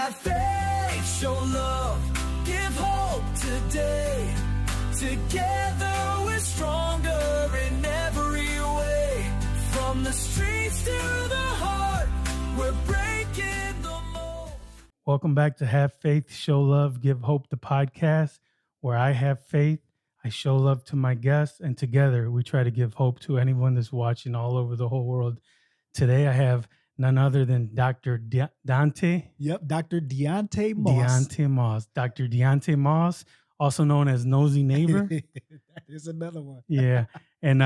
Have faith, show love, give hope today. Together we're stronger in every way. From the streets to the heart, we're breaking the mold. Welcome back to Have Faith, Show Love, Give Hope, the podcast, where I have faith, I show love to my guests, and together we try to give hope to anyone that's watching all over the whole world. Today I have none other than Dr. Deonté. Yep, Dr. Deonté Moss. Deonté Moss. Dr. Deonté Moss, also known as Nosey Neighbor. That is another one. Yeah. And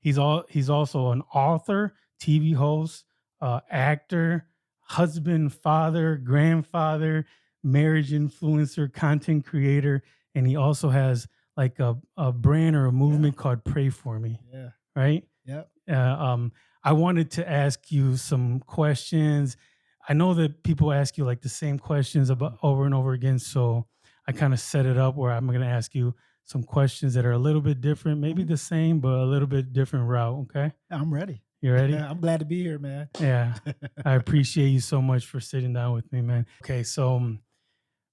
he's also an author, TV host, actor, husband, father, grandfather, marriage influencer, content creator. And he also has like a brand or a movement called Pray For Me. Yeah. Right? Yep. I wanted to ask you some questions. I know that people ask you like the same questions about over and over again. So I kind of set it up where I'm going to ask you some questions that are a little bit different, maybe the same, but a little bit different route. Okay. I'm ready. You ready? Yeah, I'm glad to be here, man. Yeah. I appreciate you so much for sitting down with me, man. Okay. So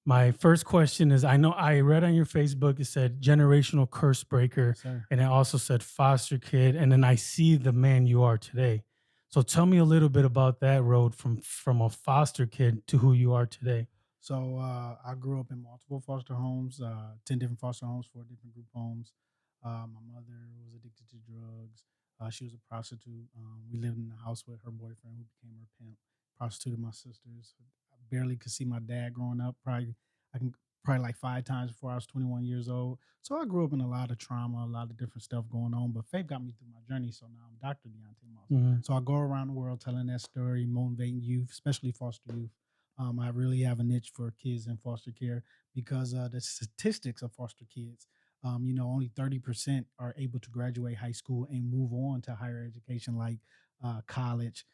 my first question is, I know I read on your Facebook, it said generational curse breaker, Sir. and it also said foster kid. And then I see the man you are today. So tell me a little bit about that road from a foster kid to who you are today. So I grew up in multiple foster homes, 10 different foster homes, 4 different group homes. My mother was addicted to drugs. She was a prostitute. We lived in the house with her boyfriend who became her pimp, prostituted my sisters. I barely could see my dad growing up. Probably like 5 times before I was 21 years old. So I grew up in a lot of trauma, a lot of different stuff going on. But faith got me through my journey. So now I'm Dr. Deonté Moss. Mm-hmm. So I go around the world telling that story, motivating youth, especially foster youth. I really have a niche for kids in foster care because the statistics of foster kids, only 30% are able to graduate high school and move on to higher education like college,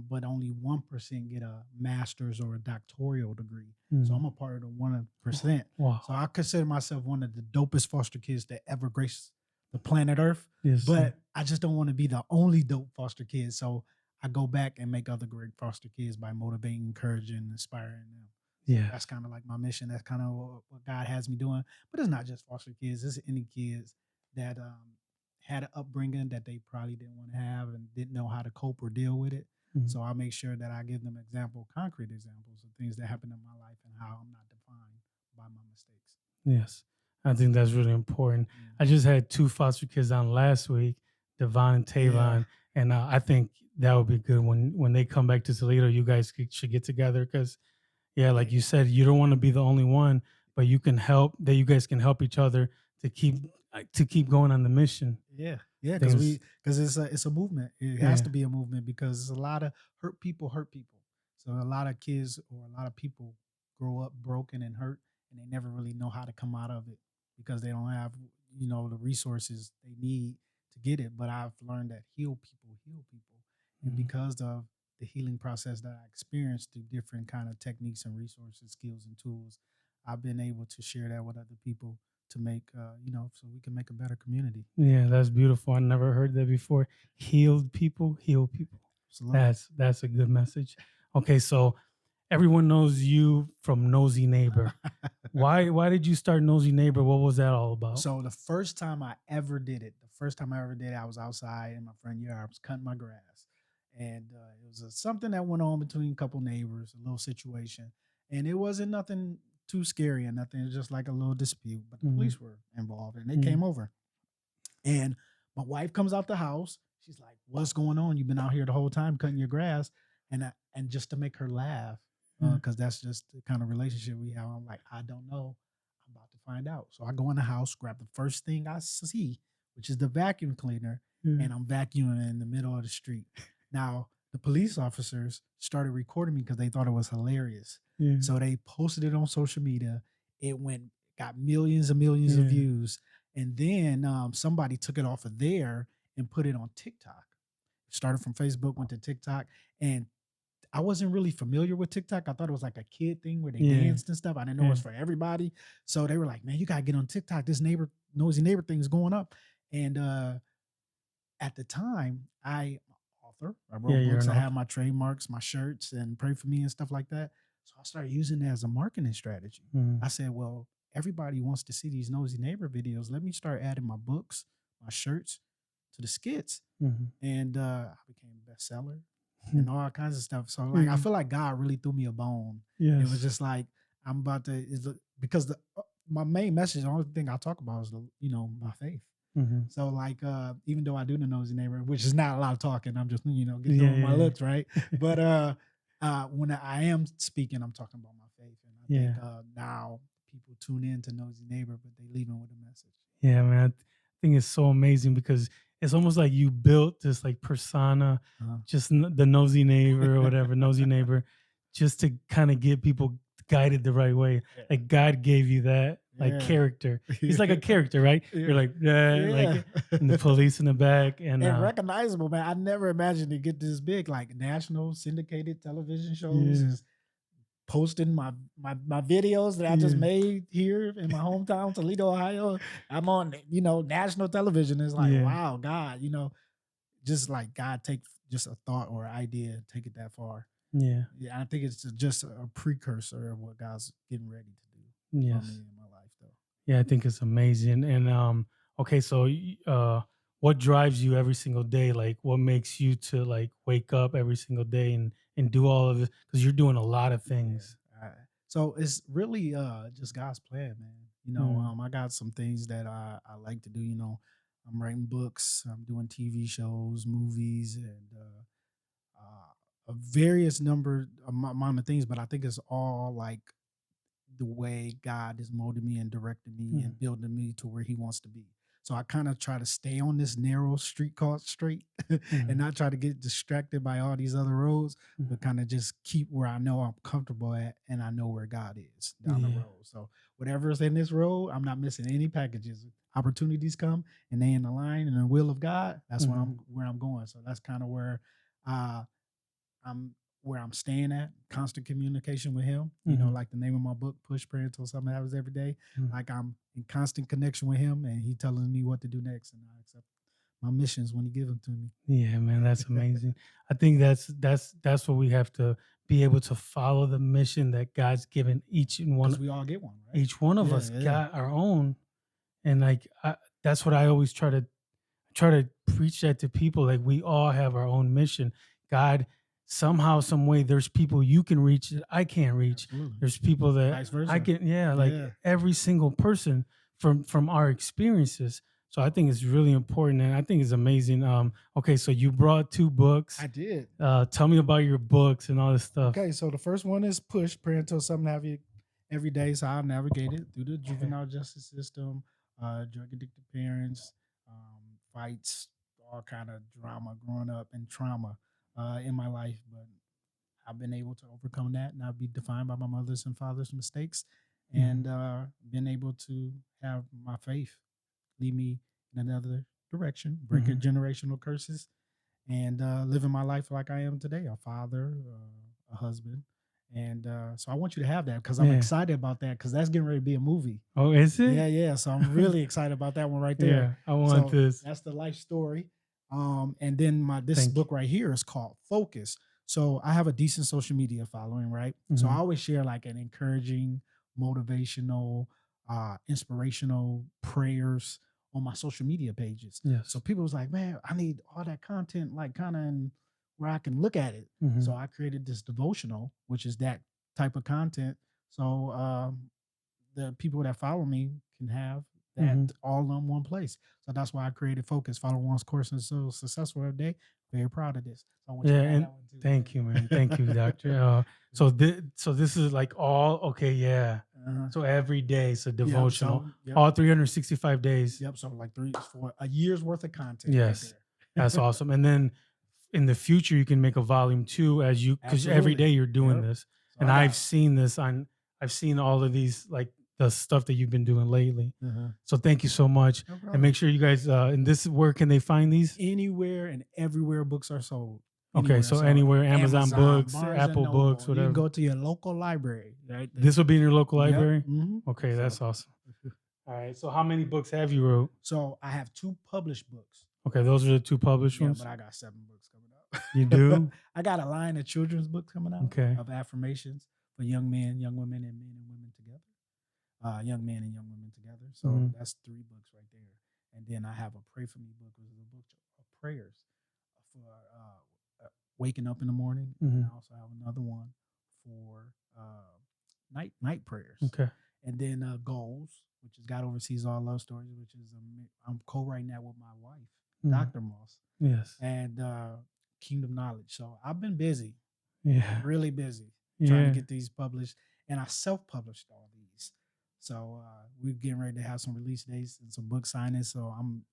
but only 1% get a master's or a doctoral degree. Mm-hmm. So I'm a part of the 1%. Wow. So I consider myself one of the dopest foster kids that ever graced the planet Earth. Yes, but sir. I just don't want to be the only dope foster kid. So I go back and make other great foster kids by motivating, encouraging, inspiring them. Yeah. That's kind of like my mission. That's kind of what God has me doing. But it's not just foster kids. It's any kids that had an upbringing that they probably didn't want to have and didn't know how to cope or deal with it. Mm-hmm. So I make sure that I give them concrete examples of things that happen in my life and how I'm not defined by my mistakes. Yes. I think that's really important. I just had 2 foster kids on last week, Devon and Tavon. Yeah. And I think that would be good when they come back to Toledo. You guys should get together because, like you said, you don't want to be the only one, but you can help. That you guys can help each other to keep going on the mission. Yeah, because it's a movement. It has to be a movement because a lot of hurt people. So a lot of kids or a lot of people grow up broken and hurt, and they never really know how to come out of it because they don't have the resources they need to get it. But I've learned that heal people, and because of the healing process that I experienced through different kind of techniques and resources, skills and tools, I've been able to share that with other people to make, so we can make a better community. Yeah, that's beautiful. I never heard that before. Healed people, heal people. Absolutely. That's a good message. Okay, so everyone knows you from Nosey Neighbor. Why did you start Nosey Neighbor? What was that all about? So the first time I ever did it, I was outside in my front yard. I was cutting my grass. And it was something that went on between a couple neighbors, a little situation. And it wasn't nothing too scary or nothing. It was just like a little dispute. But the police were involved and they came over. And my wife comes out the house. She's like, "What's going on? You've been out here the whole time cutting your grass." And just to make her laugh, because that's just the kind of relationship we have. I'm like, "I don't know. I'm about to find out." So I go in the house, grab the first thing I see, which is the vacuum cleaner, and I'm vacuuming in the middle of the street. Now, the police officers started recording me because they thought it was hilarious. Yeah. So they posted it on social media. It got millions and millions of views. And then somebody took it off of there and put it on TikTok. Started from Facebook, went to TikTok. And I wasn't really familiar with TikTok. I thought it was like a kid thing where they danced and stuff. I didn't know it was for everybody. So they were like, "Man, you got to get on TikTok. This Nosey Neighbor thing is going up." And at the time, I wrote books. I have my trademarks, my shirts, and Pray For Me and stuff like that. So I started using it as a marketing strategy. Mhm. I said, well, everybody wants to see these Nosey Neighbor videos. Let me start adding my books, my shirts to the skits. Mhm. And I became a bestseller Mhm. and all kinds of stuff. So like I Mhm. feel like God really threw me a bone. It was Yes. just like I'm about to because my main message, the only thing I talk about is my faith. Mhm. So like even though I do the Nosey Neighbor, which is not a lot of talking, I'm just get Yeah, doing my yeah. looks right. But when I am speaking, I'm talking about my faith, and I think Yeah. now people tune in to Nosey Neighbor, but they leave in with a message. Yeah, man. I think it's so amazing because it's almost like you built this like persona, Uh-huh. just the nosy neighbor or whatever, nosy neighbor, just to kind of get people guided the right way. Yeah. Like God gave you that like Yeah. character. He's like a character, right? You're like, like and the police in the back and recognizable, man. I never imagined to get this big, like national syndicated television shows Yeah. is posting my videos that I just Yeah. made here in my hometown, Toledo, Ohio. I'm on, national television. It's like, Yeah. wow, God, just like God take just a thought or idea, take it that far. Yeah. Yeah, I think it's just a precursor of what God's getting ready to do Yes. for me in my life, though. Yeah, I think it's amazing. And okay, so what drives you every single day? Like what makes you to like wake up every single day and do all of this? Because you're doing a lot of things. So it's really just God's plan, man. Mm. I got some things that I like to do. I'm writing books, I'm doing TV shows, movies, and a various number amount of things. But I think it's all like the way God has molded me and directed me and building me to where He wants to be. So I kind of try to stay on this narrow street called straight and not try to get distracted by all these other roads, but kind of just keep where I know I'm comfortable at and I know where God is down the road. So whatever's in this road, I'm not missing any packages. Opportunities come and they in the line and the will of God. That's where I'm going. So that's kind of where I'm staying at, constant communication with Him. Like the name of my book, Push, Pray Until Something Happens Every Day. Like I'm in constant connection with Him, and He telling me what to do next, and I accept my missions when He gives them to me. Yeah, man, that's amazing. I think that's what we have to be able to follow the mission that God's given each and one. Because we all get one, right? Each one of us got our own, and like that's what I always try to preach that to people. Like we all have our own mission. God, somehow, some way, there's people you can reach that I can't reach. Absolutely. There's people that Vice versa. I can, like every single person from our experiences. So I think it's really important, and I think it's amazing. Okay, so you brought 2 books. I did. Tell me about your books and all this stuff. Okay, so the first one is Push, Pray Until Something Happens Every Day. So I navigated through the juvenile justice system, drug addicted parents, fights, all kind of drama growing up and trauma in my life. But I've been able to overcome that, not be defined by my mother's and father's mistakes, and been able to have my faith lead me in another direction, breaking generational curses, and living my life like I am today, a father, a husband. And so I want you to have that because I'm excited about that because that's getting ready to be a movie. Oh, is it? Yeah. So I'm really excited about that one right there. Yeah, I want this. That's the life story. And then this book right here is called Focus. So I have a decent social media following, right? So I always share like an encouraging, motivational, inspirational prayers on my social media pages. Yes. So people was like, man, I need all that content, like kind of where I can look at it. So I created this devotional, which is that type of content. So the people that follow me can have that all in one place. So that's why I created Focus, follow one's course and so successful every day. Very proud of this. So I want you to have that one too. Thank you, man. Thank you, doctor. So this is like all So every day, so devotional, all 365 days. Yep. So like 4 a year's worth of content. Yes, right there. That's awesome. And then in the future, you can make a volume 2 as you because every day you're doing this, so and I've seen this I've seen all of these like the stuff that you've been doing lately. So thank you so much. No problem. And make sure you guys and this where can they find these? Anywhere and everywhere books are sold. Okay, so anywhere, Amazon Books, Barnes Apple Books, whatever. You can go to your local library, right? This will be in your local library? Yep. Okay, that's awesome. All right, so how many books have you wrote? So I have 2 published books. Okay, those are the 2 published ones? But I got 7 books coming out. You do? I got a line of children's books coming out of affirmations for young men, young women, and men and women together. Young men and young women together. So Mhm. that's 3 books right there. And then I have a Pray For Me book, which is a book of prayers for waking up in the morning. And Mhm. I also have another one for night prayers. Okay. And then goals, which is God Oversees All Love Stories, which is I'm co-writing that with my wife, Mhm. Dr. Moss, Yes. and Kingdom Knowledge. So I've been busy, Yeah. really busy, trying to Yeah. get these published, and I self-published all these. So we're getting ready to have some release dates and some book signings. So I'm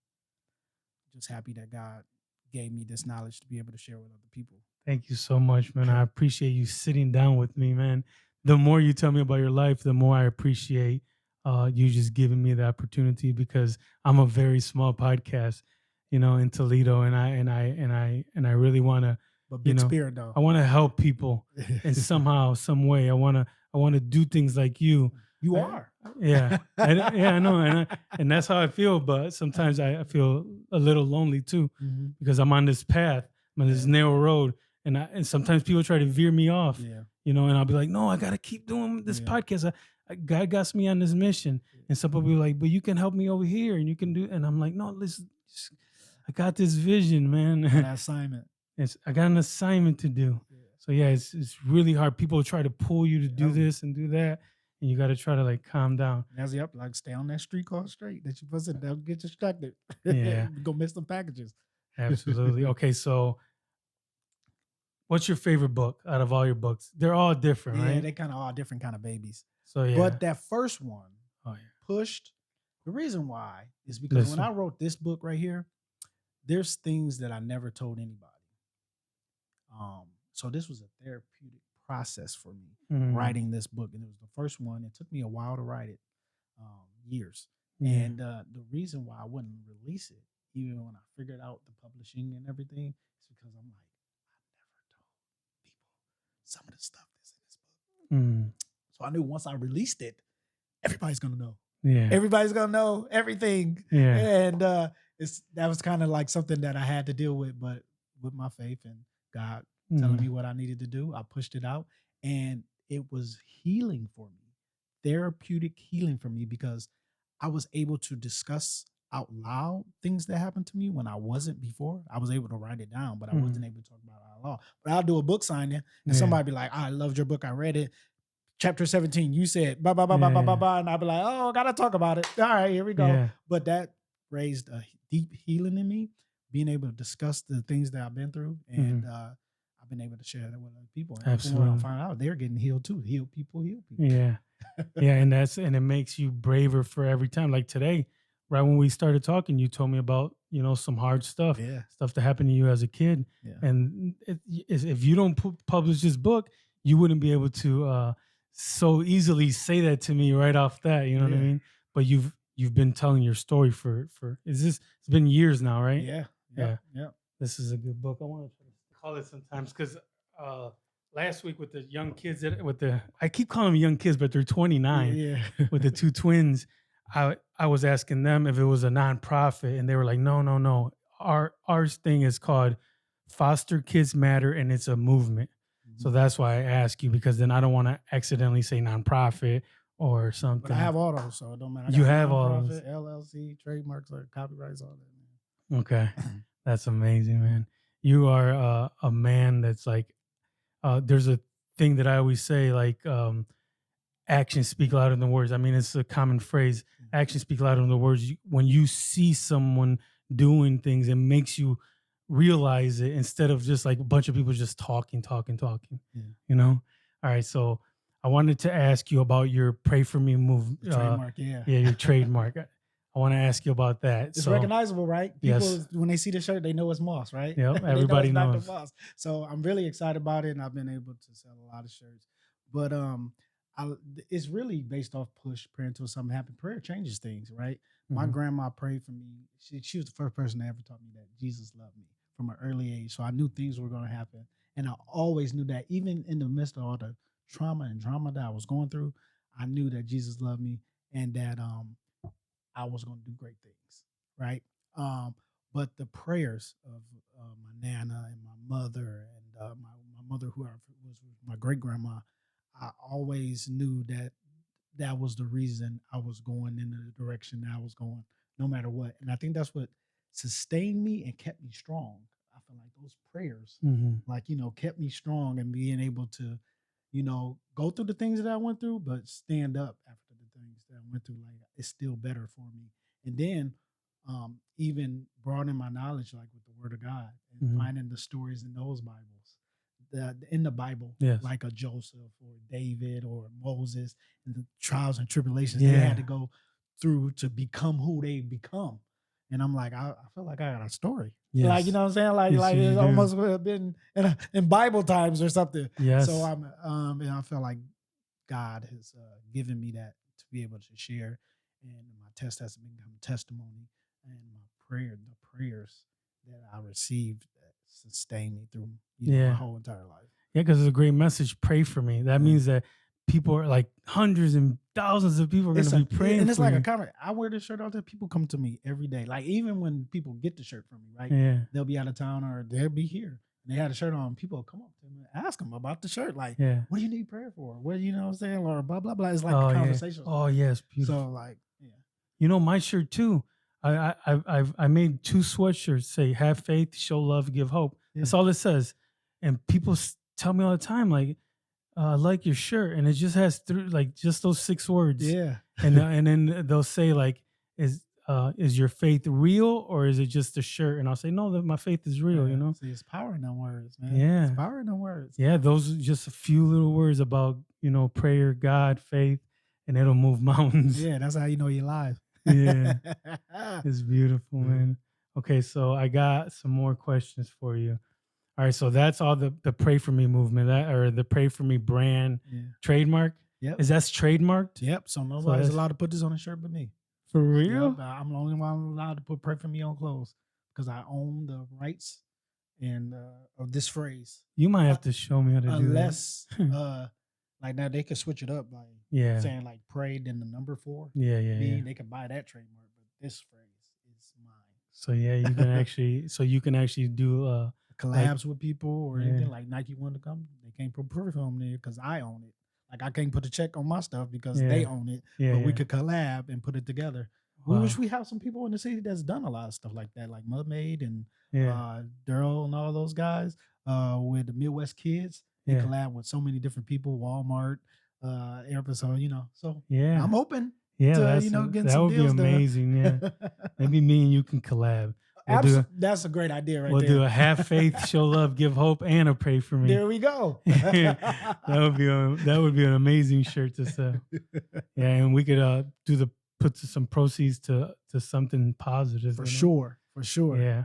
just happy that God gave me this knowledge to be able to share with other people. Thank you so much, man. I appreciate you sitting down with me, man. The more you tell me about your life, the more I appreciate you just giving me the opportunity, because I'm a very small podcast, in Toledo, and I really want to, But big spirit though. I want to help people in somehow, some way. I want to do things like you. You I- are. Yeah, I know, and that's how I feel. But sometimes I feel a little lonely too, Mhm. because I'm on this path, I'm on this Yeah. narrow road, and sometimes people try to veer me off, Yeah. and I'll be like, no, I gotta keep doing this Yeah. podcast. God got me on this mission, and some people be like, but you can help me over here, and you can do, and I'm like, no, listen, I got this vision, man. An assignment. I got an assignment to do. Yeah. So yeah, it's really hard. People try to pull you to do Yeah. this and do that, and you got to try to like calm down. That's yep. Like stay on that street called straight that you supposed to. Don't get distracted. Yeah. Go miss some packages. Absolutely. Okay, so what's your favorite book out of all your books? They're all different, Yeah, right? they kind of all different kind of babies. So yeah. But that first one Oh yeah. pushed. The reason why is because Listen. when I wrote this book right here, there's things that I never told anybody. So this was a therapeutic process for me writing this book, and it was the first one. It took me a while to write it, years. Yeah. And the reason why I wouldn't release it, even when I figured out the publishing and everything, is because I'm like, I never told people some of the stuff that's in this book. Mm. So I knew once I released it, everybody's gonna know. Yeah. Everybody's gonna know everything. Yeah. And that was kind of like something that I had to deal with, but with my faith and God telling me what I needed to do, I pushed it out, and it was healing for me, therapeutic healing for me, because I was able to discuss out loud things that happened to me when I wasn't before. I was able to write it down, but I wasn't able to talk about it out loud. But I'll do a book signing, and somebody be like, I loved your book, I read it. Chapter 17, you said blah, blah, blah, blah, blah, blah, blah. And I'll be like, oh, gotta talk about it. All right, here we go. Yeah. But that raised a deep healing in me, being able to discuss the things that I've been through. And I've been able to share that with other people. And Absolutely. when I find out they're getting healed too. Heal people. Yeah. Yeah. And it makes you braver for every time. Like today, right when we started talking, you told me about, some hard stuff, Yeah. stuff that happened to you as a kid. Yeah. And if you don't publish this book, you wouldn't be able to so easily say that to me right off that, you know what I mean? But you've been telling your story for it's been years now, right? Yeah. Yeah. This is a good book. I want to call it sometimes because last week with the young kids I keep calling them young kids, but they're 29. Yeah. With the two twins, I was asking them if it was a nonprofit, and they were like, no. Our thing is called Foster Kids Matter, and it's a movement. So that's why I ask you, because then I don't want to accidentally say nonprofit or something. But I have all those, so it don't matter. You have all those. LLC, trademarks, or copyrights, all that. Okay. That's amazing, man. You are a man that's like, there's a thing that I always say, like, actions speak louder than words. I mean, it's a common phrase. Actions speak louder than the words. When you see someone doing things, it makes you realize it, instead of just like a bunch of people just talking. Yeah. All right. So I wanted to ask you about your Pray For Me move. Trademark, yeah. Yeah, your trademark. I want to ask you about that. It's recognizable, right? People, Yes. when they see the shirt, they know it's Moss, right? Yep, They everybody know knows. it's Dr. Moss. So I'm really excited about it, and I've been able to sell a lot of shirts. But it's really based off push, prayer until something happens. Prayer changes things, right? My grandma prayed for me. She was the first person that ever taught me that Jesus loved me from an early age. So I knew things were going to happen. And I always knew that, even in the midst of all the trauma and drama that I was going through, I knew that Jesus loved me, and that I was going to do great things, right? But the prayers of my Nana and my mother, and my mother, who was my great grandma, I always knew that was the reason I was going in the direction that I was going, no matter what. And I think that's what sustained me and kept me strong. I feel like those prayers, like, kept me strong and being able to, go through the things that I went through, but stand up after the things that I went through. Like, it's still better for me. And then even broadening my knowledge, like with the Word of God, and finding the stories in those Bibles, in the Bible, Yes. like a Joseph or David or Moses, and the trials and tribulations they had to go through to become who they become. And I'm like, I feel like I got a story. Yes. Like, you know what I'm saying? Like, Yes, like you it's do. almost been in Bible times or something. Yes. So and I feel like God has given me that to be able to share. And my test has become testimony, and the prayers that I received that sustained me through my whole entire life. Yeah, because it's a great message. Pray for me. That means that people are like hundreds and thousands of people are going to be praying. And it's for like you. a comment. I wear this shirt all the time. People come to me every day. Like, even when people get the shirt from me, right? Yeah. They'll be out of town or they'll be here. And they had a shirt on. People will come up to me and ask them about the shirt. Like, what do you need prayer for? What, you know what I'm saying? Or blah, blah, blah. It's like a conversation. Oh, yes. Beautiful. So, like, my shirt too. I made 2 sweatshirts say have faith, show love, give hope. That's all it says. And people tell me all the time, like, I like your shirt, and it just has just those 6 words. Yeah. And then they'll say, like, is your faith real, or is it just a shirt? And I'll say, no, my faith is real. See, it's power in them words, man. Yeah, it's power in them words. Yeah, those are just a few little words about prayer, God, faith, and it'll move mountains. Yeah, that's how you know you're live. Yeah, it's beautiful, man. Okay, so I got some more questions for you. All right, so that's all the Pray For Me movement, or the Pray For Me brand, trademark. Yep. Is that's trademarked? Yep. So nobody's allowed to put this on a shirt but me. For real? Yep, I'm the only one allowed to put Pray For Me on clothes because I own the rights and of this phrase. You might have to show me how to do that. Unless like now they could switch it up by saying like pray then the number 4. Yeah. They could buy that trademark, but this phrase is mine. So you can actually do collabs with people or anything. Like Nike wanted to come, they can't put perfume there because I own it. Like, I can't put a check on my stuff because they own it, but we could collab and put it together. Wow. We wish we have some people in the city that's done a lot of stuff like that, like Mudmaid and Daryl and all those guys with the Midwest Kids. They collab with so many different people, Walmart, so I'm open to, getting some deals. That would be amazing, yeah. Maybe me and you can collab. That's a great idea right there. We'll do a have faith, show love, give hope, and a pray for me. There we go. That would be an amazing shirt to sell. Yeah, and we could put some proceeds to something positive. For sure. Yeah.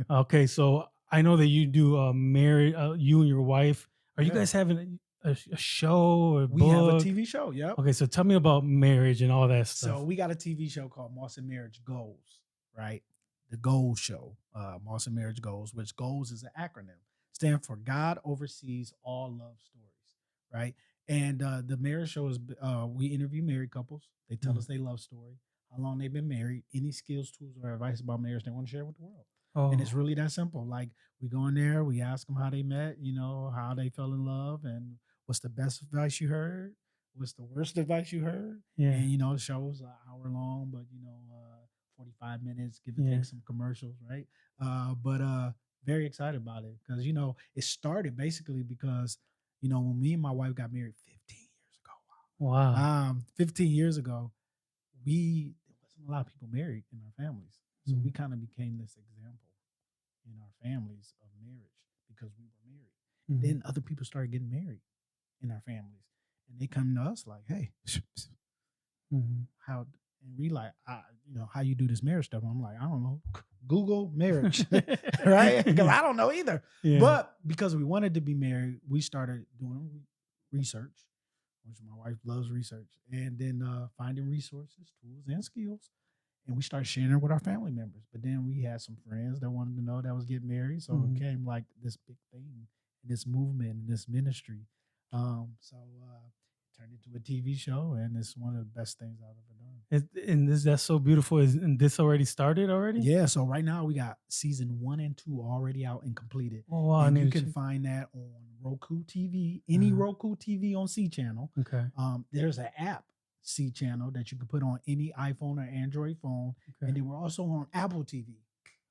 Okay, so I know that you do married, you and your wife. Are you guys having a show or we have a TV show? Yep. Okay, so tell me about marriage and all that stuff. So we got a TV show called Moss and Marriage Goals, right? The Goals Show, Moss and Marriage Goals, which Goals is an acronym, stand for God Oversees All Love Stories, right? And the marriage show is we interview married couples. They tell us their love story, how long they've been married, any skills, tools, or advice about marriage they want to share with the world. And it's really that simple. Like, we go in there, we ask them how they met, how they fell in love, and what's the best advice you heard, what's the worst advice you heard. Yeah. And the show's an hour long, but 45 minutes, give or take some commercials, right? But very excited about it because it started basically because when me and my wife got married 15 years ago. Wow. 15 years ago, there wasn't a lot of people married in our families, so we kind of became this example in our families of marriage because we were married. And then other people started getting married in our families, and they come to us like, "Hey, how?" And we like, how you do this marriage stuff? I'm like, I don't know. Google marriage, right? Because I don't know either. Yeah. But because we wanted to be married, we started doing research, which my wife loves research, and then finding resources, tools, and skills. And we started sharing it with our family members. But then we had some friends that wanted to know that was getting married. So it became like this big thing, this movement, and this ministry. Turned into a TV show, and it's one of the best things I've ever done. That's so beautiful. And this already started already? Yeah. So right now we got season 1 and 2 already out and completed. Oh, wow. And you can find that on Roku TV, any Uh-huh. Roku TV on C channel. Okay. There's an app C channel that you can put on any iPhone or Android phone, Okay. and then we're also on Apple TV.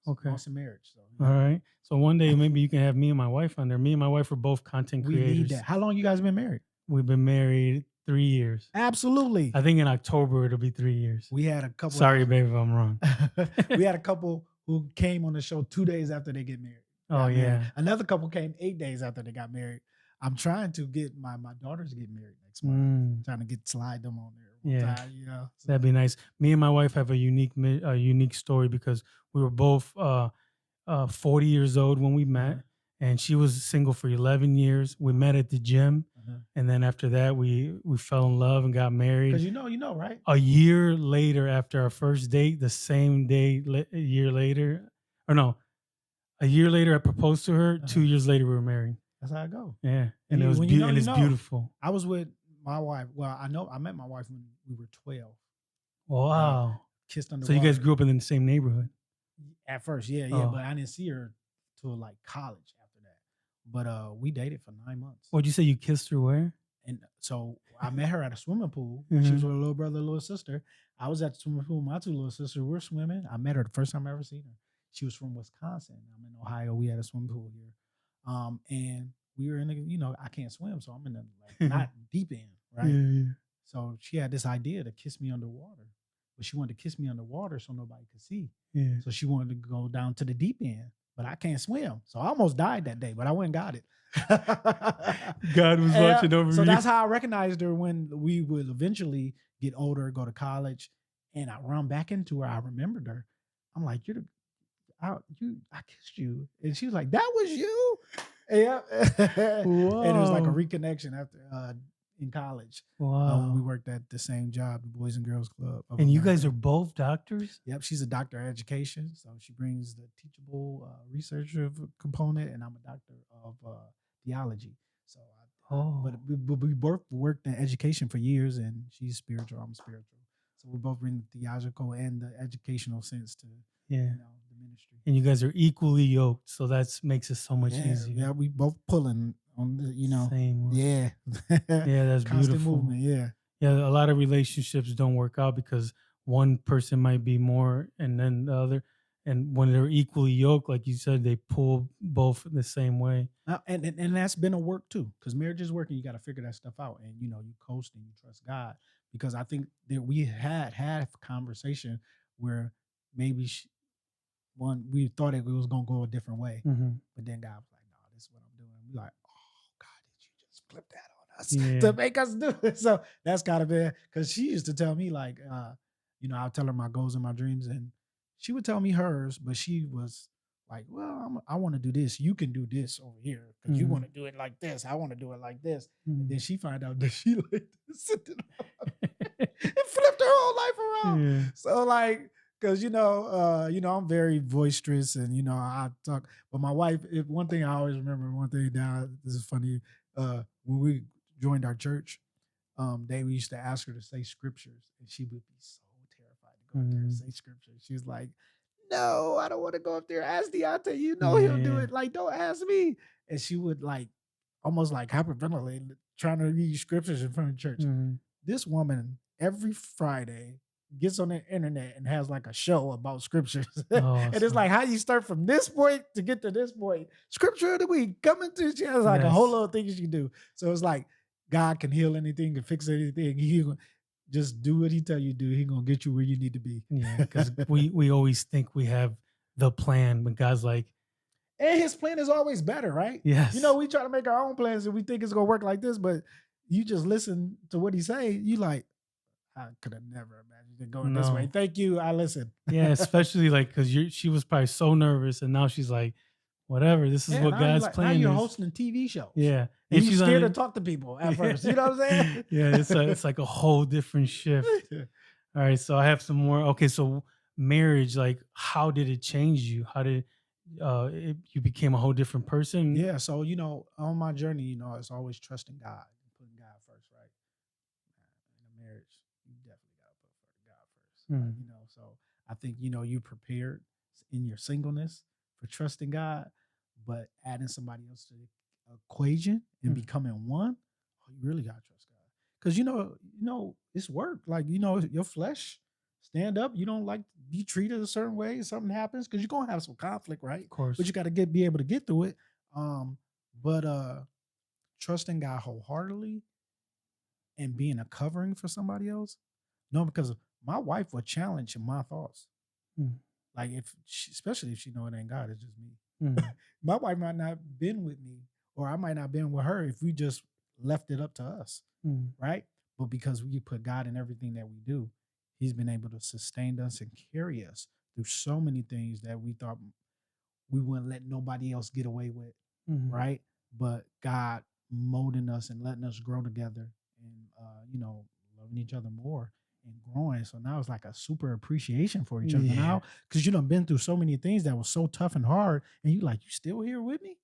Okay. Lost in Marriage. So All right. So one day maybe you can have me and my wife on there. Me and my wife are both content we need creators. that. How long you guys been married? We've been married 3 years. Absolutely. I think in October it'll be 3 years. We had a couple. Sorry, babe, if I'm wrong. We had a couple who came on the show 2 days after they get married. Oh, got yeah. married. Another couple came 8 days after they got married. I'm trying to get my daughters to get married next month. Trying to slide them on there. Yeah. Time, you know. So, That'd be nice. Me and my wife have a unique story because we were both 40 years old when we met, and she was single for 11 years. We met at the gym, and then after that, we fell in love and got married. because you know, right? A year later, after our first date, the same day, a year later, I proposed to her. 2 years later, we were married. That's how it go. Yeah, and You- it was when you know, and you it's know. beautiful. I was with my wife. Well, I met my wife when we were 12. Wow. Kissed under. So you guys grew up in the same neighborhood. At first, yeah, Oh. but I didn't see her till like college after that. But we dated for 9 months. What'd you say? You kissed her where? And so I met her at a swimming pool. She Mhm. was with a little brother, little sister. I was at the swimming pool with my two little sisters. We're swimming. I met her the first time I ever seen her. She was from Wisconsin. I'm in Ohio. We had a swimming pool here. And we were in the, I can't swim, so I'm in the not deep end, right? Yeah. So she had this idea to kiss me underwater. But she wanted to kiss me underwater so nobody could see. Yeah. So she wanted to go down to the deep end, but I can't swim. So I almost died that day, but I went and got it. God was watching over So you. that's how I recognized her when we would eventually get older, go to college, and I run back into her. I remembered her. I'm like, I kissed you. And she was like, that was you? Yeah. And it was like a Whoa. reconnection after in college. Wow. When we worked at the same job, the Boys and Girls Club. of And you guys America. are both doctors? Yep, she's a doctor of education, so she brings the teachable researcher component, and I'm a doctor of theology. So, but we both worked in education for years, and she's spiritual, I'm spiritual. So we both bring the theological and the educational sense to the ministry. And you guys are equally yoked, so that makes it so much Yeah, easier. yeah, we both pulling on the, Same one. yeah, Yeah, that's constant beautiful. movement, yeah. Yeah, a lot of relationships don't work out because one person might be more and then the other. And when they're equally yoked, like you said, they pull both the same way. And that's been a work too, because marriage is working. You got to figure that stuff out, and you coast and you trust God, because I think that we had a conversation where maybe we thought it was gonna go a different way, but then God was like, "No, this is what I'm doing." We like, "Oh God, did you just flip that on us to make us do it?" So that's gotta be, because she used to tell me like, I'll tell her my goals and my dreams, and she would tell me hers, but she was like, well, I want to do this. You can do this over here because you want to do it like this. I want to do it like this. And then she find out that she like this and flipped her whole life around. Yeah. So like, because I'm very boisterous and I talk. But my wife, one thing I always remember, one thing down. This is funny. When we joined our church, we used to ask her to say scriptures, and she would be so terrified to go up there and say scriptures. She's like, no, I don't want to go up there. Ask Deonté. He'll do it. Like, don't ask me. And she would like almost like hyperventilate, trying to read scriptures in front of church. This woman every Friday gets on the internet and has like a show about scriptures. And it's like, how you start from this point to get to this point. Scripture of the week coming to. She has like a whole lot of things you do. So it's like God can heal anything, can fix anything. He just do what he tell you to do. He gonna get you where you need to be. Yeah, because we always think we have the plan, but God's like, and his plan is always better, right? Yes. We try to make our own plans and we think it's gonna work like this, but you just listen to what he say. You like, I could have never imagined it going this way. Thank you. I listen. Yeah, especially like because she was probably so nervous, and now she's like, whatever. This is what God's plan is. Now you're hosting TV shows. Yeah, and you're scared to talk to people at first. You know what I'm saying? Yeah, it's like a whole different shift. All right, so I have some more. Okay, so marriage, like, how did it change you? How did you became a whole different person? Yeah, so on my journey, it's always trusting God and putting God first, right? In a marriage, you definitely got to put God first. So I think you're prepared in your singleness for trusting God, but adding somebody else to equation and Mm. becoming one, you really gotta trust God. Because it's work. Like, your flesh stand up. You don't like to be treated a certain way. Something happens because you're gonna have some conflict, right? Of course. But you got to be able to get through it. But trusting God wholeheartedly and being a covering for somebody else. No, because my wife will challenge my thoughts. Mm. Like especially if she know it ain't God, it's just me. Mm. My wife might not have been with me, or I might not have been with her if we just left it up to us, Mm. right? But because we put God in everything that we do, He's been able to sustain us and carry us through so many things that we thought we wouldn't let nobody else get away with, Mm. right? But God molding us and letting us grow together and, loving each other more and growing. So now it's like a super appreciation for each other now, because you done been through so many things that was so tough and hard, and you still here with me?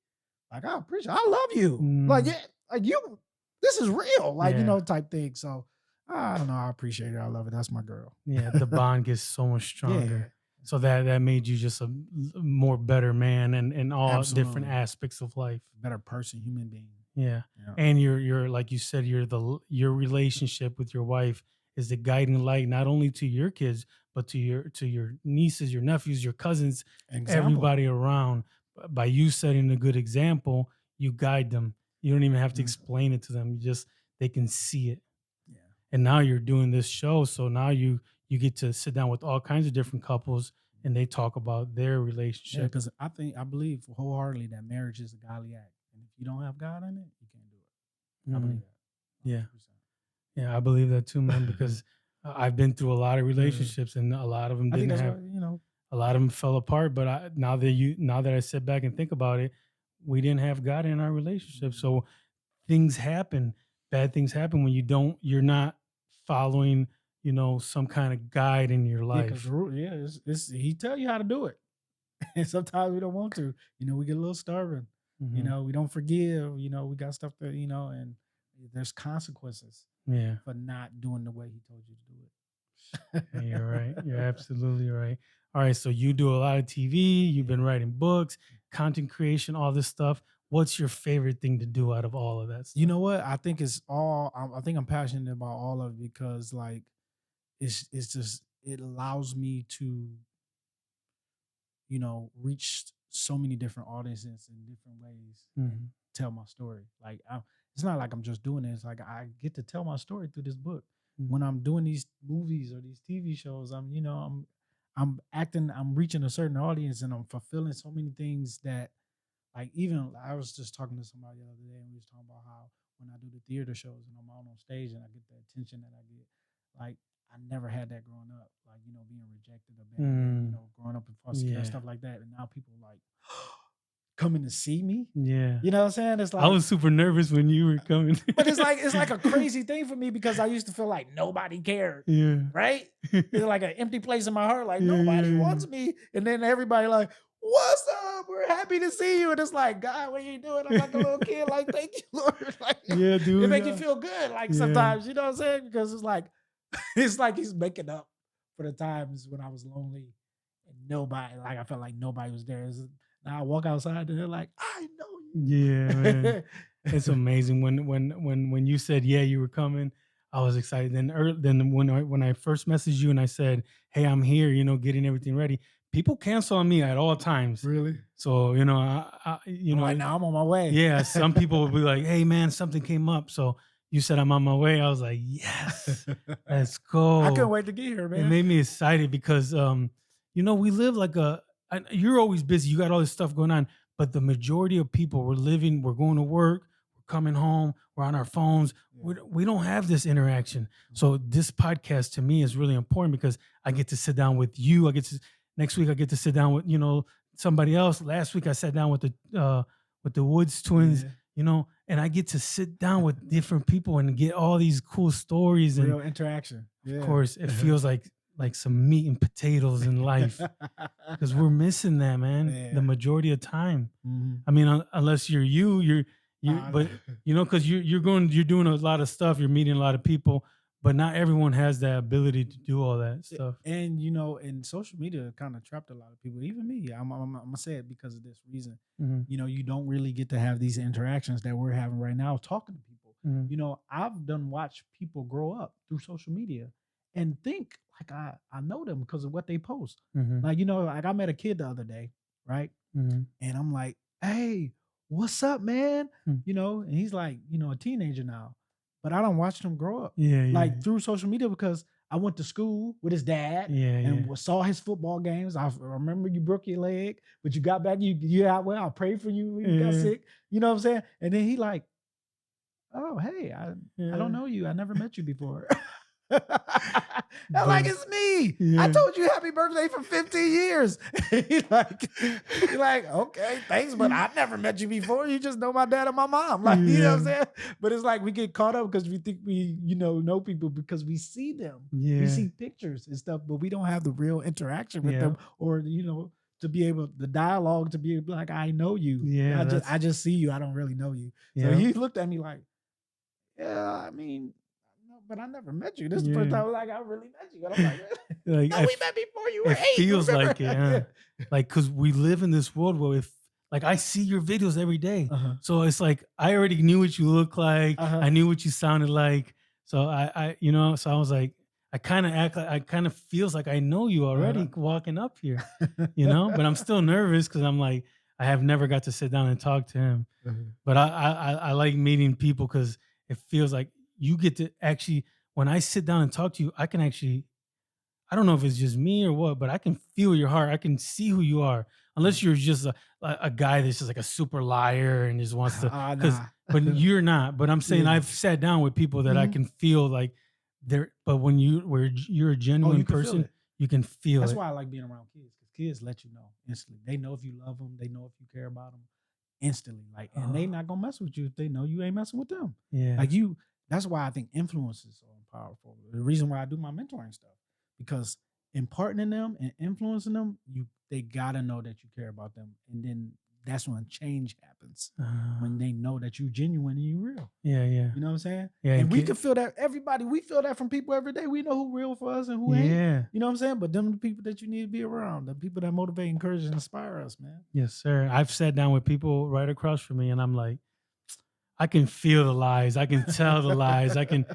Like, I appreciate, I love you. Like, yeah, like you, this is real, like, type thing. So I don't know. I appreciate it. I love it. That's my girl. Yeah, the bond gets so much stronger. Yeah. So that made you just a more better man and all different Absolutely. aspects of life. Better person, human being. Yeah. Yeah. And you're like you said, your relationship with your wife is the guiding light, not only to your kids, but to your nieces, your nephews, your cousins, everybody around. By you setting a good example, you guide them. You don't even have to explain it to them. They can see it. Yeah. And now you're doing this show, so now you get to sit down with all kinds of different couples and they talk about their relationship. Yeah, because I believe wholeheartedly that marriage is a godly act. And if you don't have God in it, you can't do it. I believe that. 100%. Yeah. Yeah, I believe that too, man, because I've been through a lot of relationships and a lot of them didn't have, a lot of them fell apart. But now that I sit back and think about it, we didn't have God in our relationship. So things happen, bad things happen when you're not following, some kind of guide in your life. He tell you how to do it. And sometimes we don't want to, we get a little stubborn, Mhm. We don't forgive, we got stuff that, and there's consequences for not doing the way he told you to do it. Yeah, you're right. You're absolutely right. All right. So you do a lot of TV, you've been writing books, content creation, all this stuff. What's your favorite thing to do out of all of that stuff? You know what? I think I think I'm passionate about all of it because like, it's just, it allows me to, reach so many different audiences in different ways and tell my story. Like, it's not like I'm just doing it. It's like I get to tell my story through this book. When I'm doing these movies or these TV shows, I'm acting, I'm reaching a certain audience and I'm fulfilling so many things that, like, even I was just talking to somebody the other day and we was talking about how when I do the theater shows and I'm out on stage and I get the attention that I get, like, I never had that growing up, like, being rejected or abandoned, growing up in foster care, stuff like that. And now people like coming to see me. Yeah. You know what I'm saying? It's like, I was super nervous when you were coming. but it's like a crazy thing for me because I used to feel like nobody cared. Yeah. Right? It's like an empty place in my heart, like nobody wants me. And then everybody like, what's up? We're happy to see you. And it's like, God, what are you doing? I'm like a little kid, like, thank you, Lord. Like, yeah, dude. It makes you feel good, like sometimes, you know what I'm saying? Because it's like he's making up for the times when I was lonely and nobody, like I felt like nobody was there. Now I walk outside and they're like, I know you. Yeah, man. It's amazing. When you said you were coming, I was excited. Then when I first messaged you and I said, hey, I'm here, getting everything ready. People cancel on me at all times. Really? So, I'm like, now I'm on my way. Yeah, some people will be like, hey, man, something came up. So you said I'm on my way. I was like, yes, let's go. I couldn't wait to get here, man. It made me excited because, we live like you're always busy. You got all this stuff going on. But the majority of people, we're going to work, we're coming home, we're on our phones. Yeah. We don't have this interaction. So this podcast to me is really important because I get to sit down with you. Next week I get to sit down with, somebody else. Last week I sat down with the Woods twins, and I get to sit down with different people and get all these cool stories real and interaction. Yeah. Of course, it feels like some meat and potatoes in life because we're missing that, man. The majority of time. I mean, unless you're but because you're doing a lot of stuff, you're meeting a lot of people, but not everyone has that ability to do all that stuff. And you know, and social media kind of trapped a lot of people, even me. I'm gonna say it because of this reason. Mm-hmm. You know, you don't really get to have these interactions that we're having right now, talking to people. Mm-hmm. You know, I've done watch people grow up through social media and think like I know them because of what they post. Mm-hmm. Like, you know, like I met a kid the other day, right? Mm-hmm. And I'm like, hey, what's up, man? Hmm. You know, and he's like, you know, a teenager now. But I don't watch him grow up. Yeah, Like through social media because I went to school with his dad and saw his football games. I remember you broke your leg, but you got back. You out well. I prayed for you when you got sick. You know what I'm saying? And then he like, oh, hey, I don't know you. I never met you before. I'm like, it's me. Yeah. I told you happy birthday for 15 years. He's like, okay, thanks, but I never met you before. You just know my dad and my mom. Like, you know what I'm saying? But it's like we get caught up because we think we, you know people because we see them. Yeah. We see pictures and stuff, but we don't have the real interaction with them or, you know, to be able, the dialogue to be like, I know you. Yeah. I just see you. I don't really know you. So he looked at me like, yeah, I mean, but I never met you. This is the first time like I really met you. And I'm like, no, we met before you were 8. It feels like it, yeah. Like, because we live in this world where if like I see your videos every day. So it's like I already knew what you looked like. I knew what you sounded like. So I you know, so I was like, I kind of act like I kind of feels like I know you already walking up here, you know, but I'm still nervous because I'm like, I have never got to sit down and talk to him. But I like meeting people because it feels like you get to actually, when I sit down and talk to you, I can actually, I don't know if it's just me or what, but I can feel your heart. I can see who you are. Unless you're just a guy that's just like a super liar and just wants to, but you're not. But I'm saying I've sat down with people that I can feel like they're, but when you're a genuine person, you can feel That's it. why I like being around kids, because kids let you know instantly. They know if you love them. They know if you care about them instantly. Like, and they not gonna mess with you if they know you ain't messing with them. Yeah. Like you, that's why I think influence is so powerful. The reason why I do my mentoring stuff, because imparting in them and influencing them, they gotta know that you care about them, and then that's when change happens. When they know that you genuine and you real. Yeah. You know what I'm saying? Yeah. And we can feel that. Everybody, we feel that from people every day. We know who real for us and who ain't. You know what I'm saying? But them the people that you need to be around, the people that motivate, encourage, and inspire us, man. Yes, sir. I've sat down with people right across from me, and I'm like, I can feel the lies. I can tell the lies. I can,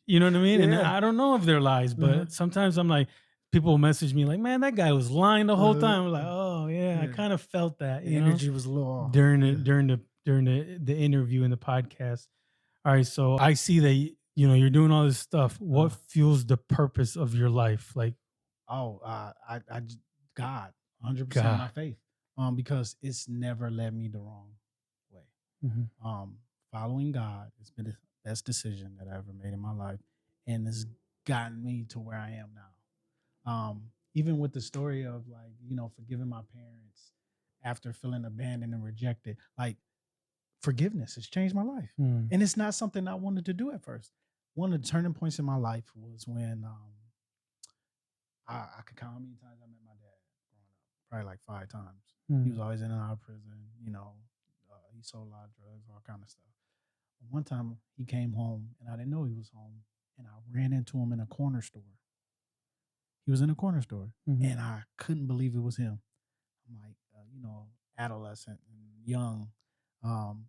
you know what I mean? And I don't know if they're lies, but sometimes I'm like, people will message me like, man, that guy was lying the whole time. I'm like, oh yeah, I kind of felt that. The energy was low during the interview and the podcast. All right, so I see that you're doing all this stuff. What fuels the purpose of your life? Like, God, 100% my faith. Because it's never led me the wrong way. Following God has been the best decision that I ever made in my life, and it's gotten me to where I am now. Even with the story of like, forgiving my parents after feeling abandoned and rejected, like forgiveness has changed my life. And it's not something I wanted to do at first. One of the turning points in my life was when I could count how many times I met my dad growing up, probably like 5 times. He was always in and out of prison, he sold a lot of drugs, all kind of stuff. One time he came home and I didn't know he was home, and I ran into him in a corner store. He was in a corner store and I couldn't believe it was him. I'm like, adolescent and young. And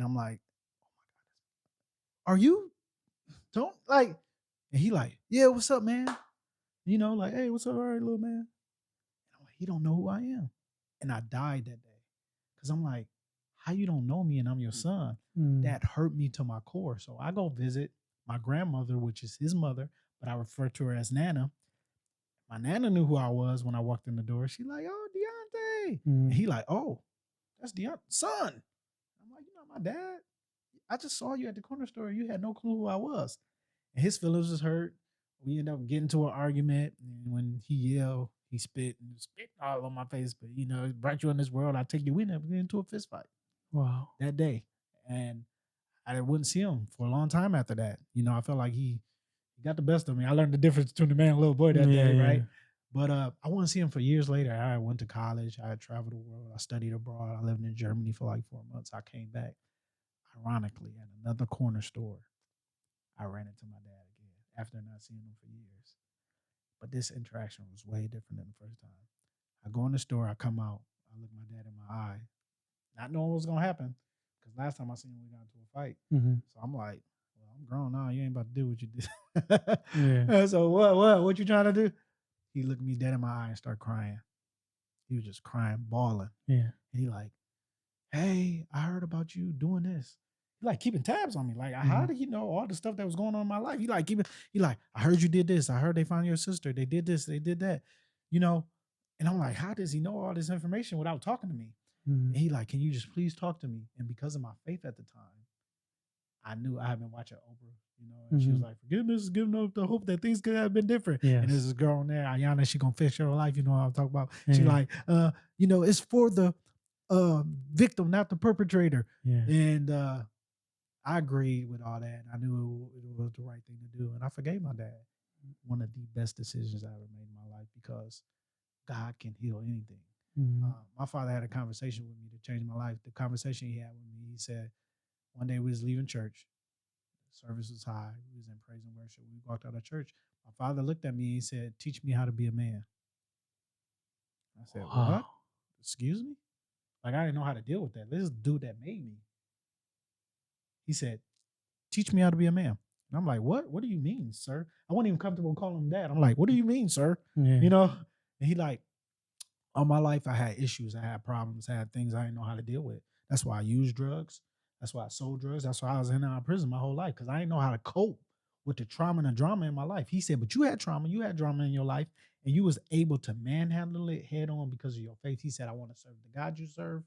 I'm like, oh my God, are you? Don't like, and he like, yeah, what's up, man? Like, hey, what's up, all right, little man? And I'm like, he don't know who I am. And I died that day. Cause I'm like, how you don't know me and I'm your son? That hurt me to my core. So I go visit my grandmother, which is his mother, but I refer to her as Nana. My Nana knew who I was when I walked in the door. She like, oh, Deonté. And he like, oh, that's Deonté's son. I'm like, you're not my dad. I just saw you at the corner store. You had no clue who I was. And his feelings was hurt. We ended up getting to an argument. And when he yelled, he spit all on my face. But, it brought you in this world. I take you in and get into a fist fight. Wow. That day. And I wouldn't see him for a long time after that. I felt like he got the best of me. I learned the difference between the man and little boy that day, right? But I wouldn't see him for years later. I went to college. I had traveled the world. I studied abroad. I lived in Germany for like 4 months. I came back. Ironically, at another corner store, I ran into my dad again. after not seeing them for years. But this interaction was way different than the first time. I go in the store, I come out, I look my dad in my eye, not knowing what was gonna happen. Because last time I seen him, we got into a fight. Mm-hmm. So I'm like, well, I'm grown now. You ain't about to do what you did. Yeah. So what you trying to do? He looked me dead in my eye and started crying. He was just crying, bawling. Yeah. And he like, hey, I heard about you doing this. He like keeping tabs on me. Like, how did he know all the stuff that was going on in my life? He like, I heard you did this. I heard they found your sister. They did this. They did that. You know? And I'm like, how does he know all this information without talking to me? And he like, can you just please talk to me? And because of my faith at the time, I knew I had been watching Oprah, you know, and she was like, forgiveness is giving up the hope that things could have been different. Yes. And there's this girl on there, Ayana, she gonna fix your life, you know what I'm talking about. Yeah. She like, you know, it's for the victim, not the perpetrator. Yeah. And I agreed with all that. And I knew it was the right thing to do. And I forgave my dad. One of the best decisions I ever made in my life, because God can heal anything. My father had a conversation with me to change my life. The conversation he had with me, he said, one day we was leaving church. The service was high. We was in praise and worship. We walked out of church. My father looked at me and he said, teach me how to be a man. I said, what? Excuse me? Like, I didn't know how to deal with that. This dude that made me. He said, teach me how to be a man. And I'm like, what? What do you mean, sir? I wasn't even comfortable calling him dad. I'm like, what do you mean, sir? Yeah. You know? And he like, all my life I had issues. I had problems. I had things I didn't know how to deal with. That's why I used drugs. That's why I sold drugs. That's why I was in and out of prison my whole life, because I didn't know how to cope with the trauma and the drama in my life. He said, but you had trauma. You had drama in your life, and you was able to manhandle it head on because of your faith. He said, I want to serve the God you serve.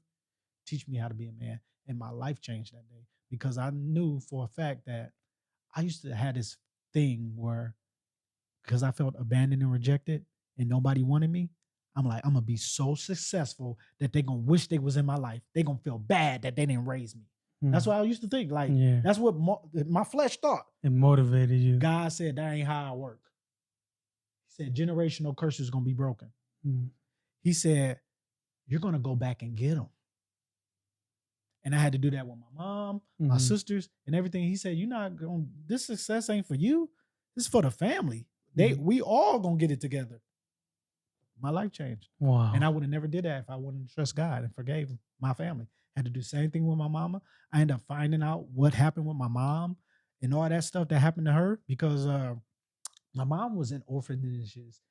Teach me how to be a man. And my life changed that day, because I knew for a fact that I used to have this thing where, because I felt abandoned and rejected and nobody wanted me, I'm like, I'm going to be so successful that they're going to wish they was in my life. They're going to feel bad that they didn't raise me. That's what I used to think. Like, that's what my flesh thought. It motivated you. God said, that ain't how I work. He said, generational curses going to be broken. He said, you're going to go back and get them. And I had to do that with my mom, my sisters, and everything. He said, you're not going, this success ain't for you. This is for the family. We all going to get it together. My life changed. Wow. And I would have never did that if I wouldn't trust God and forgave my family. Had to do the same thing with my mama. I ended up finding out what happened with my mom and all that stuff that happened to her, because my mom was in orphanages,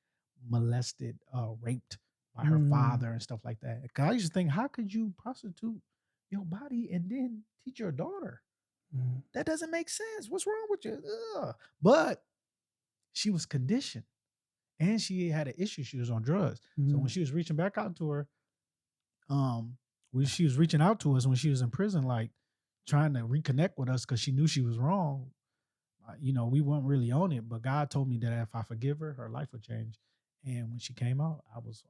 molested, raped by her father and stuff like that. Cause I used to think, how could you prostitute your body and then teach your daughter? That doesn't make sense. What's wrong with you? Ugh. But she was conditioned. And she had an issue. She was on drugs. So when she was reaching back out to her, when she was reaching out to us when she was in prison, like trying to reconnect with us because she knew she was wrong, you know, we weren't really on it. But God told me that if I forgive her, her life would change. And when she came out, I was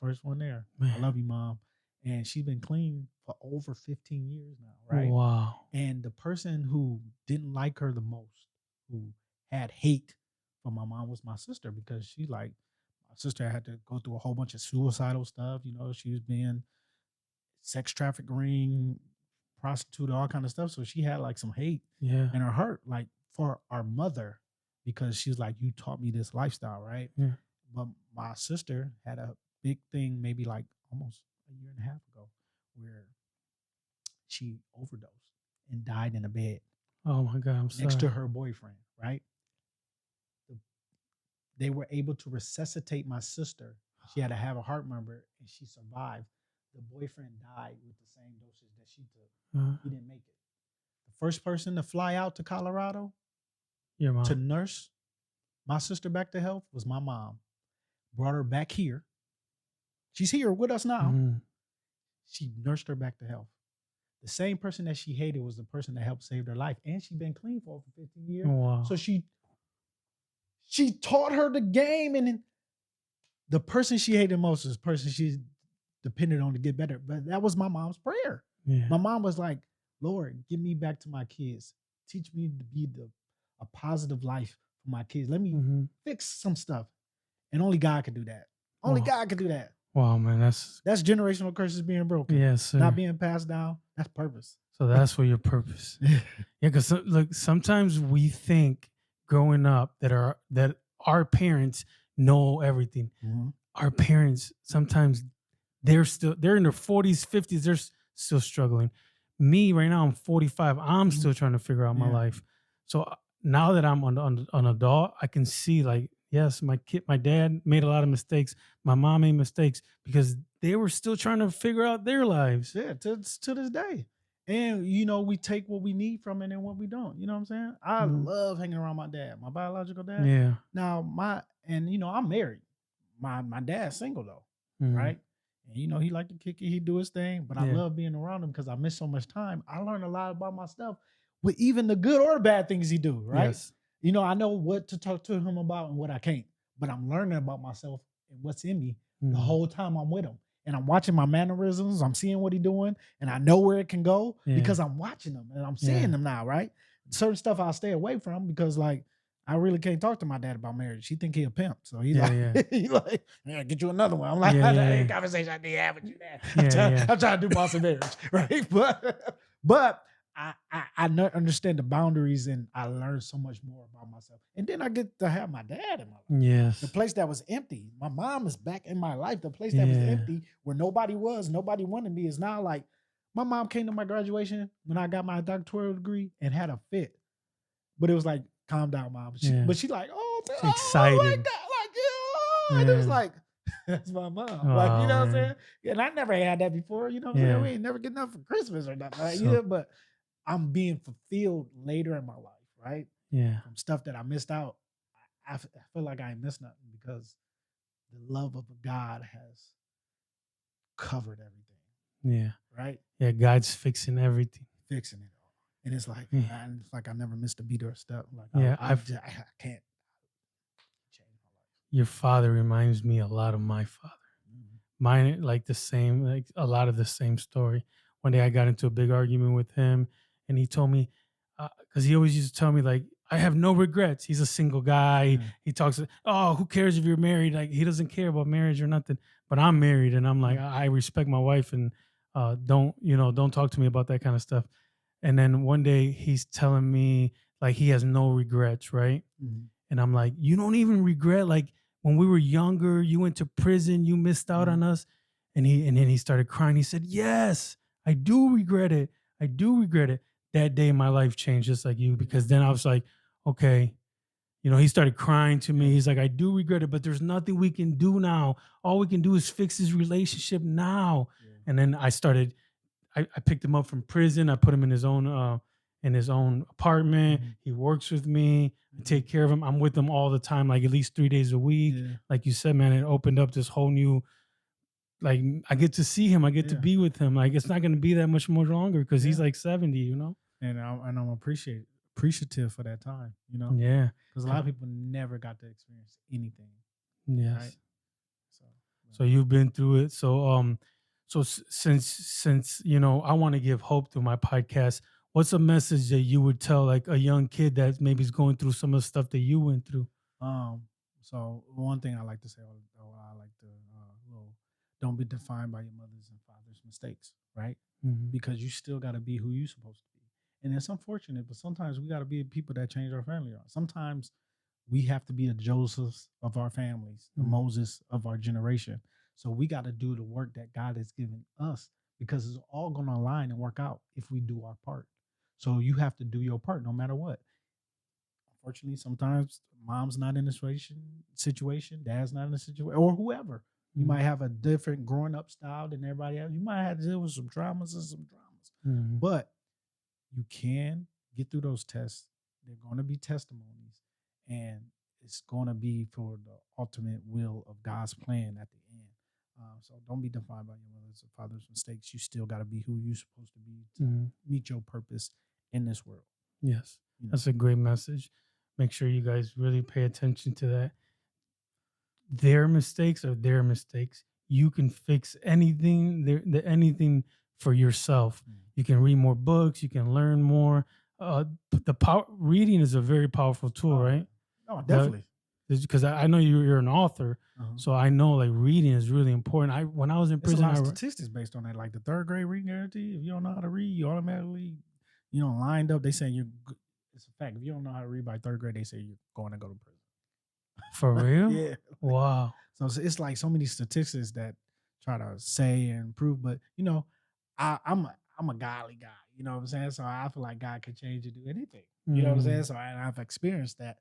first one there. Man. I love you, Mom. And she's been clean for over 15 years now, right? Wow. And the person who didn't like her the most, who had hate for my mom, was my sister, because she like, my sister had to go through a whole bunch of suicidal stuff. You know, she was being sex traffic ring, prostitute, all kind of stuff. So she had like some hate in her heart, like for our mother, because she was like, you taught me this lifestyle, right? Yeah. But my sister had a big thing, maybe like almost a year and a half ago, where she overdosed and died in a bed. Oh my God, I'm sorry. Next to her boyfriend, right? They were able to resuscitate my sister. She had to have a heart murmur, and she survived. The boyfriend died with the same dosage that she took. He didn't make it. The first person to fly out to Colorado to nurse my sister back to health was my mom. Brought her back here. She's here with us now. She nursed her back to health. The same person that she hated was the person that helped save her life. And she'd been clean for over 15 years. Wow. So she taught her the game, and then the person she hated most is the person she depended on to get better. But that was my mom's prayer. Yeah. My mom was like, Lord, give me back to my kids. Teach me to be a positive life for my kids. Let me fix some stuff. And only God could do that. Only God could do that. Wow, man. That's generational curses being broken. Yes, sir. Not being passed down. That's purpose. So that's for your purpose. Yeah, because look, sometimes we think growing up that our parents know everything. Our parents sometimes they're in their 40s, 50s, they're still struggling. Me right now, I'm 45. I'm still trying to figure out my life. So now that I'm an adult, I can see like, yes, my dad made a lot of mistakes. My mom made mistakes because they were still trying to figure out their lives. Yeah, to this day. And we take what we need from it and what we don't. You know what I'm saying? I love hanging around my dad, my biological dad. Yeah. Now I'm married. My dad's single though, right? And he liked to kick it, he do his thing, but I love being around him because I miss so much time. I learned a lot about myself with even the good or bad things he do, right? Yes. I know what to talk to him about and what I can't, but I'm learning about myself and what's in me the whole time I'm with him. And I'm watching my mannerisms, I'm seeing what he's doing, and I know where it can go because I'm watching him and I'm seeing them now, right? Certain stuff I'll stay away from because like I really can't talk to my dad about marriage. He think he a pimp. So he's like, yeah, get you another one. I'm like, that ain't a conversation I need to have with you now. I'm trying to do boss of marriage, right? But I understand the boundaries and I learned so much more about myself. And then I get to have my dad in my life. Yes. The place that was empty. My mom is back in my life. The place that was empty where nobody wanted me is now like, my mom came to my graduation when I got my doctoral degree and had a fit. But it was like, calm down, mom. But she like, oh, she's excited. Oh my God. Like, and it was like, that's my mom. Like, you know what I'm saying? And I never had that before. You know what I'm saying? We ain't never get enough for Christmas or nothing. Right? But I'm being fulfilled later in my life, right? Yeah. From stuff that I missed out. I feel like I ain't missed nothing because the love of God has covered everything. Yeah. Right? Yeah, God's fixing everything. Fixing it all. And it's like, man, it's like I never missed a beat or a step. Like I can't change my life. Your father reminds me a lot of my father. Mine, like the same, like a lot of the same story. One day I got into a big argument with him and he told me, because he always used to tell me like, I have no regrets. He's a single guy. He talks, oh, who cares if you're married? Like he doesn't care about marriage or nothing, but I'm married and I'm like, I respect my wife and don't talk to me about that kind of stuff. And then one day he's telling me like he has no regrets, right? And I'm like, you don't even regret like when we were younger, you went to prison, you missed out on us. And then he started crying. He said, yes, I do regret it. I do regret it. That day my life changed just like you, because then I was like, okay, he started crying to me. He's like, I do regret it, but there's nothing we can do now. All we can do is fix his relationship now. And then I picked him up from prison. I put him in his own apartment. He works with me. I take care of him. I'm with him all the time, like at least 3 days a week. Like you said, man, it opened up this whole new, like I get to see him. I get to be with him. Like it's not going to be that much more longer because he's like 70, And I'm appreciative for that time, Yeah. Because a lot of people never got to experience anything. Yes. Right? So you've been through it. So since I want to give hope through my podcast, what's a message that you would tell like a young kid that maybe is going through some of the stuff that you went through? So one thing I like to say, don't be defined by your mother's and father's mistakes, right? Because you still got to be who you're supposed to be. And it's unfortunate, but sometimes we got to be people that change our family. Sometimes we have to be the Josephs of our families, the Moses of our generation. So we got to do the work that God has given us, because it's all going to align and work out if we do our part. So you have to do your part no matter what. Unfortunately, sometimes mom's not in this situation, dad's not in the situation, or whoever. You might have a different growing up style than everybody else. You might have to deal with some traumas and some dramas. But you can get through those tests. They're going to be testimonies. And it's going to be for the ultimate will of God's plan at the end. So don't be defined by your mother's or father's mistakes. You still got to be who you're supposed to be to meet your purpose in this world. Yes, that's a great message. Make sure you guys really pay attention to that. Their mistakes are their mistakes. You can fix anything, anything for yourself. You can read more books. You can learn more. Reading is a very powerful tool, right? Oh, definitely. Because I know you're an author, so I know like reading is really important. When I was in prison, there's a lot of statistics based on that. Like the 3rd grade reading guarantee. If you don't know how to read, you automatically, lined up. They saying it's a fact. If you don't know how to read by 3rd grade, they say you're going to go to prison. For real? Yeah. Wow. So it's like so many statistics that try to say and prove, but you know, I'm a godly guy. You know what I'm saying? So I feel like God can change and do anything. You know what I'm saying? So I've experienced that.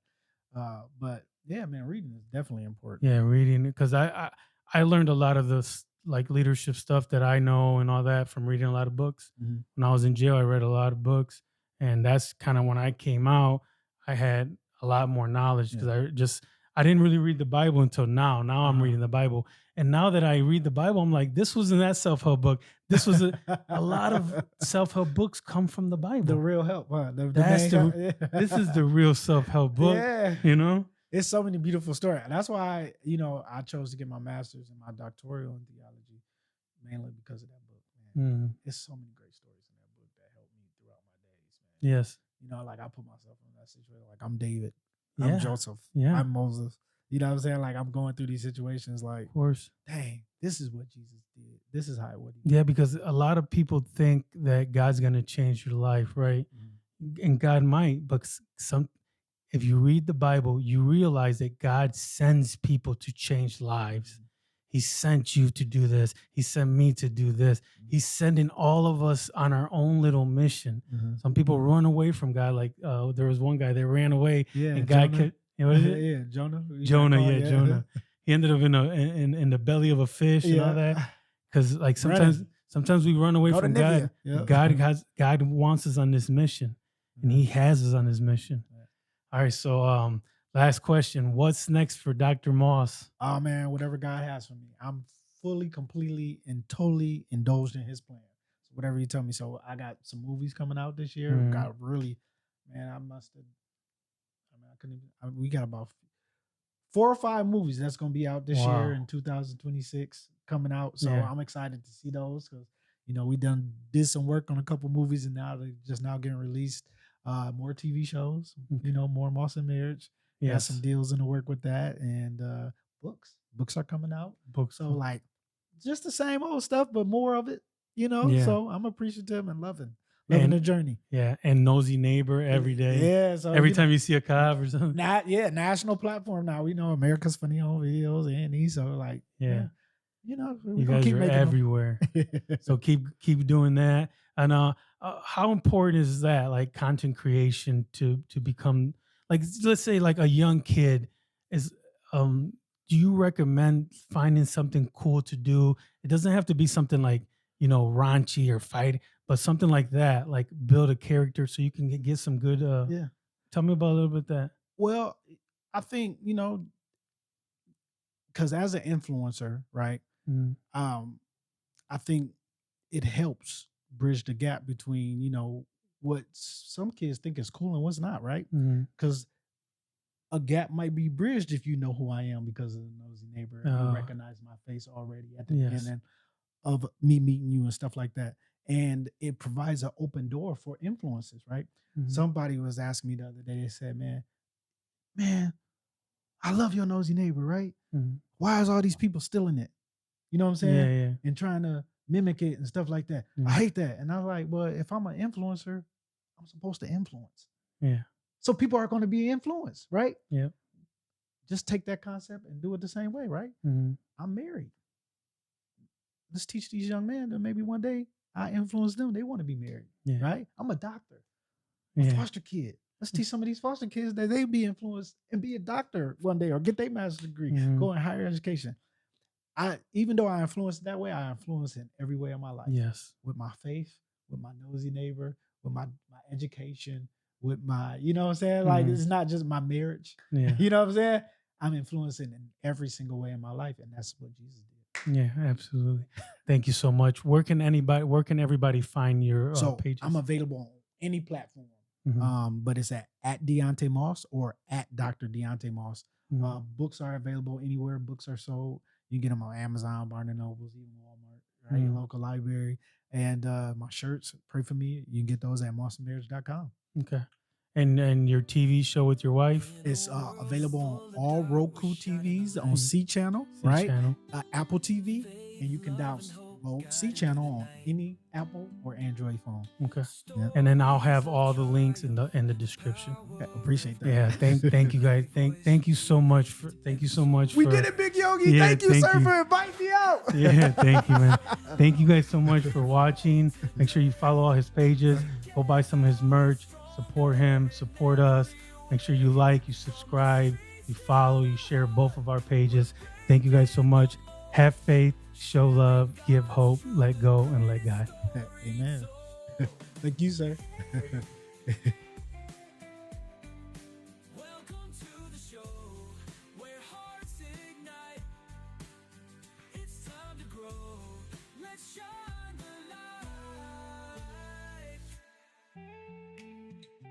But yeah, man, reading is definitely important. Yeah, reading, because I learned a lot of this like leadership stuff that I know and all that from reading a lot of books. Mhm. When I was in jail, I read a lot of books, and that's kind of when I came out. I had a lot more knowledge because I didn't really read the Bible until now. Now I'm reading the Bible, and now that I read the Bible, I'm like, this wasn't that self-help book. This was a lot of self-help books come from the Bible. The real help, huh? This is the real self-help book. Yeah. You know. It's so many beautiful stories. That's why, I chose to get my master's and my doctoral in theology, mainly because of that book, man. There's so many great stories in that book that helped me throughout my days, man. Yes. Like I put myself in that situation. Like I'm David. I'm Joseph. I'm Moses. You know what I'm saying? Like I'm going through these situations like, of course, dang, this is what Jesus did. This is how what he did. Yeah, because a lot of people think that God's going to change your life, right? Mm-hmm. And God might, but if you read the Bible, you realize that God sends people to change lives. Mm-hmm. He sent you to do this. He sent me to do this. Mm-hmm. He's sending all of us on our own little mission. Mm-hmm. Some people run away from God. Like there was one guy that ran away, and God kept. What is it? Yeah, Jonah. Jonah. He ended up in the belly of a fish and all that. Because like sometimes we run away from God. Yep. God wants us on this mission, and He has us on this mission. All right, so last question. What's next for Dr. Moss? Oh, man, whatever God has for me. I'm fully, completely, and totally indulged in His plan. So whatever you tell me. So I got some movies coming out this year. We got about 4 or 5 movies that's going to be out this year in 2026 coming out. So I'm excited to see those because, we did some work on a couple movies and now they're just now getting released. More TV shows, more Moss and Marriage. Got some deals in the work with that, and books are coming out. So like just the same old stuff, but more of it, So I'm appreciative and loving the journey. Yeah, and Nosey Neighbor every day. Yeah, so every time you see a cop or something. National platform now. We know America's Funny Home Videos and these. So like, you guys are everywhere. So keep doing that. And how important is that, like content creation, to become like, let's say like a young kid is, do you recommend finding something cool to do? It doesn't have to be something like, raunchy or fighting, but something like that, like build a character so you can get some good, tell me about a little bit that. Well, I think, because as an influencer, right? Mm-hmm. I think it helps bridge the gap between, what some kids think is cool and what's not, right? Because a gap might be bridged if you know who I am because of the Nosey Neighbor. You recognize my face already at the beginning of me meeting you and stuff like that. And it provides an open door for influences, right? Mm-hmm. Somebody was asking me the other day, they said, man, I love your Nosey Neighbor, right? Mm-hmm. Why is all these people stealing it? You know what I'm saying? Yeah. And trying to mimic it and stuff like that. Mm-hmm. I hate that. And I was like, well, if I'm an influencer, I'm supposed to influence. Yeah. So people are going to be influenced, right? Yeah. Just take that concept and do it the same way, right? Mm-hmm. I'm married. Let's teach these young men that maybe one day I influence them. They want to be married, right? I'm a doctor, a foster kid. Let's teach some of these foster kids that they be influenced and be a doctor one day or get their master's degree, go in higher education. Even though I influence that way, I influence in every way of my life. Yes. With my faith, with my Nosey Neighbor, with my education, with my, you know what I'm saying? Like, it's not just my marriage. Yeah. You know what I'm saying? I'm influencing in every single way in my life. And that's what Jesus did. Yeah, absolutely. Thank you so much. Where can everybody find your pages? I'm available on any platform. Mm-hmm. But it's at Deonté Moss or at Dr. Deonté Moss. Mm-hmm. Books are available anywhere books are sold. You can get them on Amazon, Barnes & Nobles, even Walmart, right? Your local library. And my shirts, pray for me. You can get those at mossandmarriage.com. Okay. And your TV show with your wife? It's available on all Roku TVs, on C Channel, right? Channel. Apple TV, and you can Mode C channel on any Apple or Android phone. Okay. Yep. And then I'll have all the links in the description. Okay, appreciate that. Yeah, thank you guys. Thank you so much for We did it, Big Yogi. Yeah, thank you, thank sir, you. for inviting me out. Yeah, thank you, man. Thank you guys so much for watching. Make sure you follow all his pages. Go buy some of his merch. Support him. Support us. Make sure you like, you subscribe, you follow, you share both of our pages. Thank you guys so much. Have faith, show love, give hope, let go, and let God. Amen. Thank you, sir. Welcome to the show where hearts ignite. It's time to grow. Let's shine.